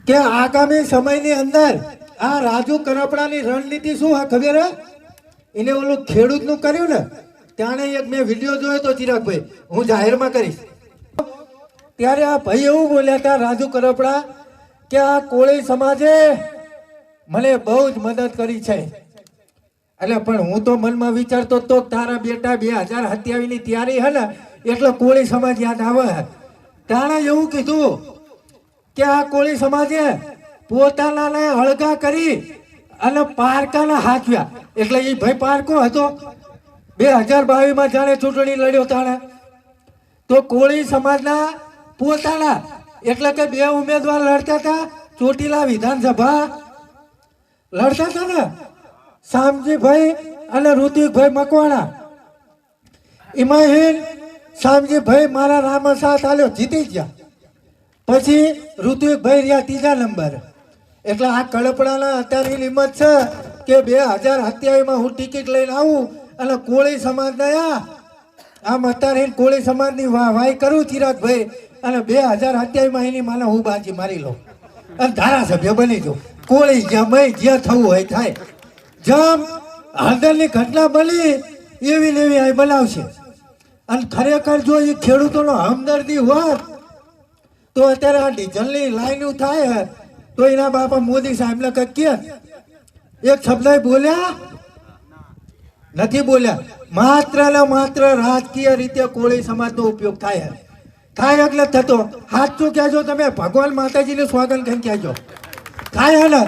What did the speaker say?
કે આગામી સમયની અંદર આ રાજુ કરપડાની રણનીતિ શું હા ખબર હે? એને ઓલું ખેડૂતનું કર્યું ને ત્યારે એક મેં વિડીયો જોયો તો ચિરાગભાઈ, હું જાહેરમાં કરીશ. ત્યારે આ ભાઈ એવું બોલ્યા હતા રાજુ કરપડા કે આ કોળી સમાજે મને બહુ જ મદદ કરી છે. એટલે પણ હું તો મનમાં વિચારતો તો તારા બેટા 2027 ની તૈયારી હે ને એટલે કોળી સમાજ યાદ આવે. તાણે એવું કીધું કે આ કોળી સમાજે પોતાનાને હળગા કરી અને પારકાના હાથવ્યા. એટલે એ ભાઈ પારકો હતો 2022 માં જાણે ચૂંટણી લડ્યો તાણે તો કોળી સમાજના પોતાના એટલે કે 2 ઉમેદવાર લડતા હતા ચોટીલા વિધાનસભા લડતા હતા ને, શામજીભાઈ અને ઋતિકભાઈ મકવાણા. એમાં શામજીભાઈ મારા રામ સાથ આલ્યો, જીતી ગયા. પછી ઋતિકભાઈ રહ્યા 3જા નંબર. એટલે આ કડપડાના અત્યારની હિંમત છે કે 2027 માં હું ટિકિટ લઈને આવું અને કોળી સમાજના આમ અત્યારે કોળી સમાજની વાય કરું ચિરાગભાઈ અને 2027 માં એની માને હું બાજી મારી લઉં અને ધારાસભ્ય બની જાઉં. કોળી જે થવું હોય થાય. જેમ હળદરની ઘટના બની એવી ને એવી અહીં બનાવશે. અને ખરેખર જો એ ખેડૂતોનો હમદર્દી હોત તો અત્યારે આ ડીઝલની લાઈનો થાય તો એના બાપા મોદી સાહેબને કંઈક કે એક શબ્દ બોલ્યા નથી બોલ્યા. માત્ર ને માત્ર રાજકીય રીતે કોળી સમાજનો ઉપયોગ થાય એટલે થતો. સાચું કહેજો તમે, ભગવાન માતાજીનું સ્વાગત કરીને કહેજો થાય ને.